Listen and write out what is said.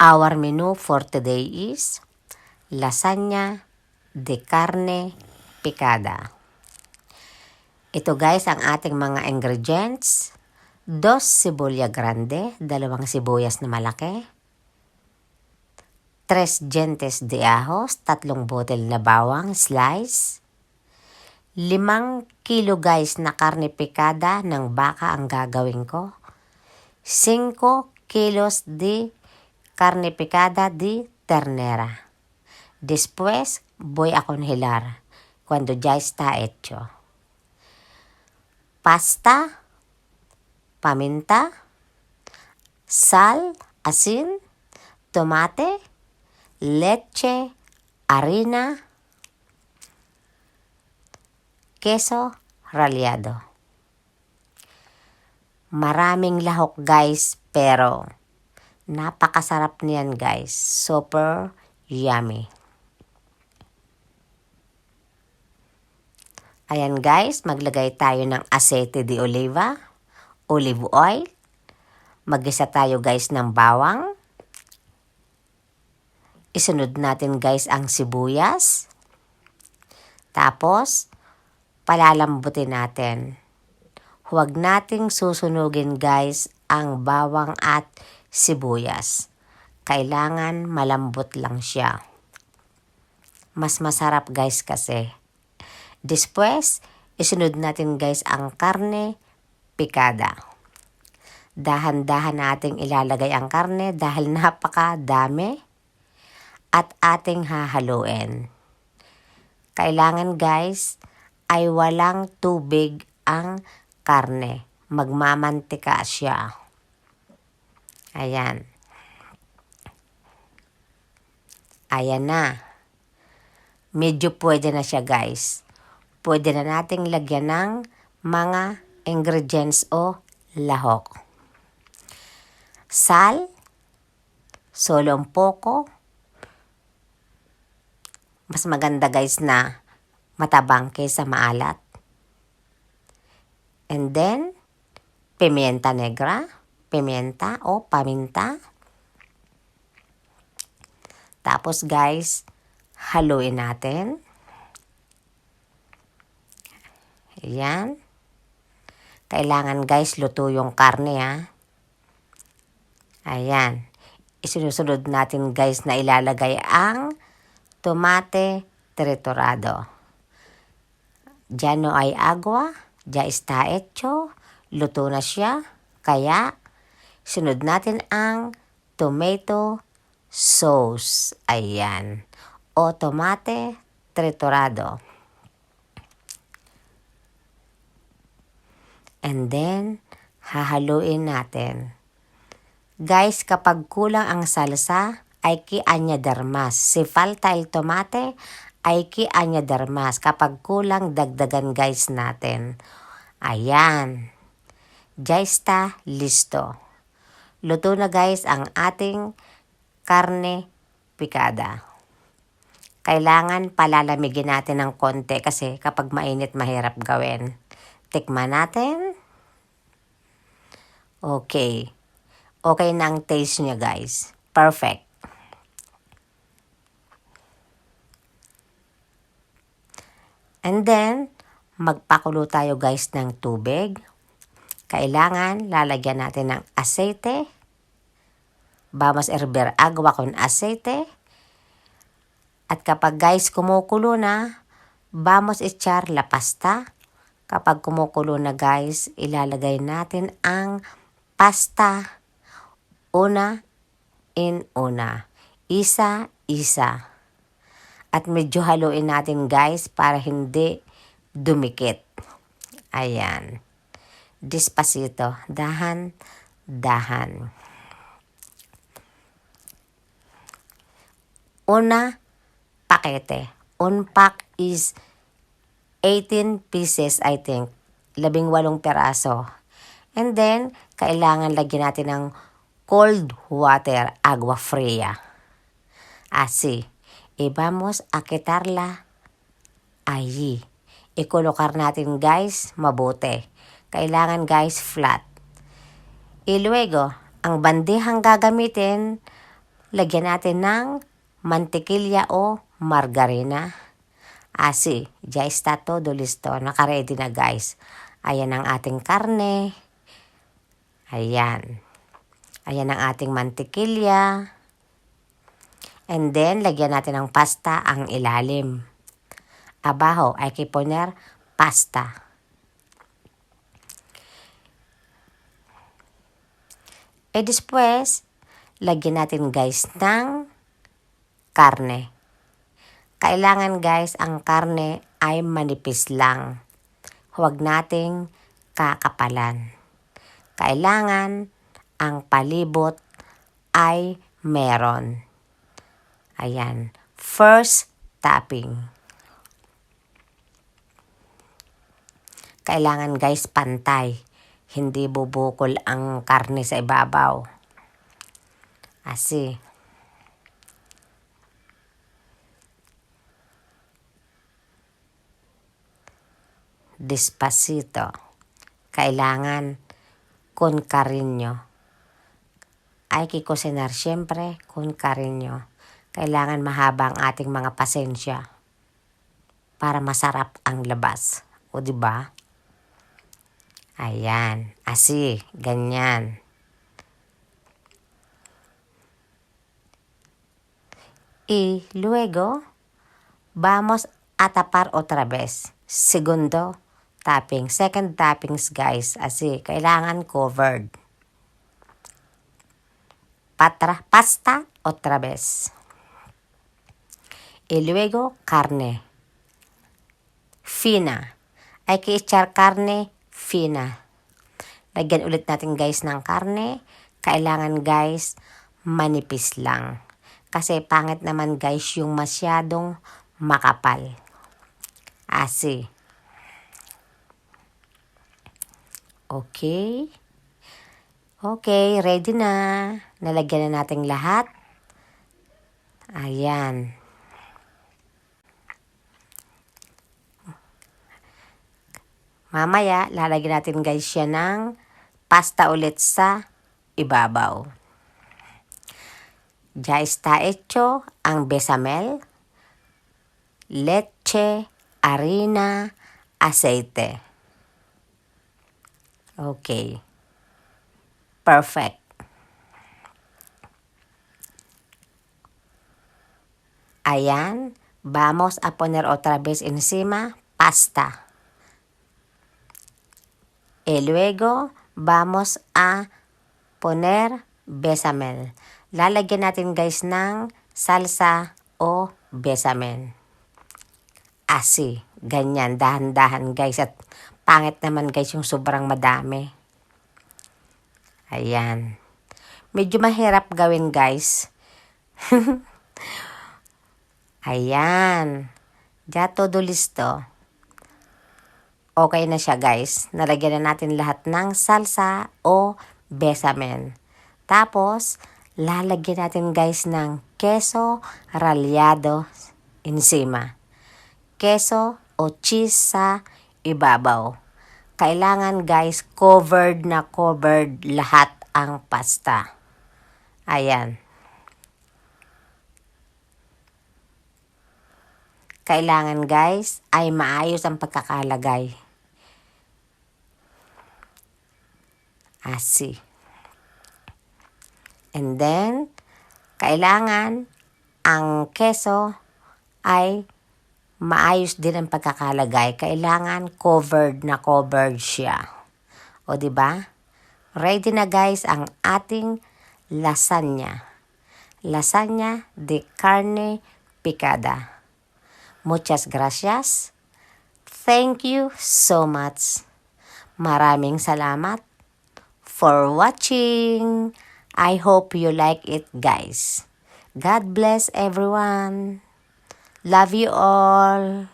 Our menu for today is lasagna de carne picada. Ito guys ang ating mga ingredients. 2 sebolla grande, 2 sibuyas na malaki. 3 dientes de ajos, 3 botel na bawang, slice. 5 kilo guys na karne picada ng baka ang gagawin ko. 5 kilos de carne picada de ternera. Después, voy a congelar cuando ya está hecho. Pasta, paminta, sal, asin, tomate, leche, harina, queso rallado. Maraming lahok guys, pero napakasarap niyan guys. Super yummy. Ayan guys, maglagay tayo ng aceite de oliva, olive oil. Mag-isa tayo guys ng bawang. Isunod natin guys ang sibuyas. Tapos, palalambutin natin. Huwag nating susunugin guys ang bawang at sibuyas. Kailangan malambot lang siya. Mas masarap guys kasi. Después, isunod natin guys ang karne picada. Dahan-dahan nating ilalagay ang karne dahil napakadami at ating hahaluin. Kailangan guys ay walang tubig ang karne. Magmamantika siya. Ayan. Ayan na. Medyo pwede na siya guys. Pwede na nating lagyan ng mga ingredients o lahok. Sal, solo un poco. Mas maganda guys na matabang kaysa maalat. And then, pimienta negra, pimienta o paminta. Tapos guys, haluin natin. Ayan. Kailangan guys, luto yung karne ha. Ayan. Isinusunod natin guys na ilalagay ang tomate triturado. Ya no hay agua. Ya está hecho. Luto na siya. Kaya, sunod natin ang tomato sauce. Ayan. O tomate triturado. And then, hahaluin natin. Guys, kapag kulang ang salsa, hay que añadir más. Si falta el tomate, hay que añadir más. Kapag kulang, dagdagan guys natin. Ayan. Ya está listo. Luto na guys ang ating karne picada. Kailangan palalamigin natin ng konti kasi kapag mainit mahirap gawin. Tikman natin. Okay. Okay na ang taste niya guys. Perfect. And then, magpakulo tayo guys ng tubig. Kailangan lalagyan natin ng aceite. Vamos a hervir agua con aceite. At kapag guys kumukulo na, vamos a echar la pasta. Kapag kumukulo na guys, ilalagay natin ang pasta una in una. Isa-isa. At medyo haluin natin guys para hindi dumikit. Ayan. Despacito. Dahan-dahan. Una pakete. Un pack is 18 pieces, I think. 18 peraso. And then, kailangan lagyan natin ng cold water, agua fría. Así. Y vamos a quitarla allí. I-colokar natin guys, mabuti. Kailangan guys, flat. Y luego, ang bandehang gagamitin, lagyan natin ng mantikilya o margarina. Asi, ya está todo listo. Nakaready na guys. Ayan ang ating karne. Ayan. Ayan ang ating mantikilya. And then, lagyan natin ng pasta ang ilalim. Abajo, hay que poner pasta. E después, lagyan natin guys ng karne. Kailangan guys, ang karne ay manipis lang. Huwag nating kakapalan. Kailangan ang palibot ay meron. Ayan. First topping. Kailangan guys pantay. Hindi bubukol ang karne sa ibabaw. Asi. Despacito. Kailangan con cariño. Hay que cocinar siempre con cariño. Kailangan mahaba ang ating mga pasensya para masarap ang labas. O diba? Ayan. Asi. Ganyan. Y luego, vamos a tapar otra vez. Segundo tapping. Second tappings, guys. Asi. Kailangan covered. Pasta otra vez. Y luego, carne. Fina. Hay que echar carne fina. Lagyan ulit natin guys ng karne. Kailangan guys manipis lang. Kasi pangit naman guys yung masyadong makapal. Asi. Okay. Okay, ready na. Nalagyan na natin lahat. Ayan. Mamaya, lalagyan natin guys siya ng pasta ulit sa ibabaw. Ya está hecho ang bechamel, leche, harina, aceite. Okay. Perfect. Ayan. Vamos a poner otra vez encima pasta. Y luego, vamos a poner bechamel. Lalagyan natin guys ng salsa o bechamel. Asi, ganyan, dahan-dahan guys. At pangit naman guys yung sobrang madami. Ayan. Medyo mahirap gawin guys. Ayan. Ya todo listo. Okay na siya guys. Nalagyan na natin lahat ng salsa o bechamel. Tapos, lalagyan natin guys ng queso rallado encima. Queso o cheese sa ibabaw. Kailangan guys covered na covered lahat ang pasta. Ayan. Kailangan guys ay maayos ang pagkakalagay. Asi. And then, kailangan ang keso ay maayos din ang pagkakalagay. Kailangan covered na covered siya. O diba? Ready na guys ang ating lasagna. Lasagna de carne picada. Muchas gracias. Thank you so much. Maraming salamat for watching. I hope you like it guys. God bless everyone. Love you all.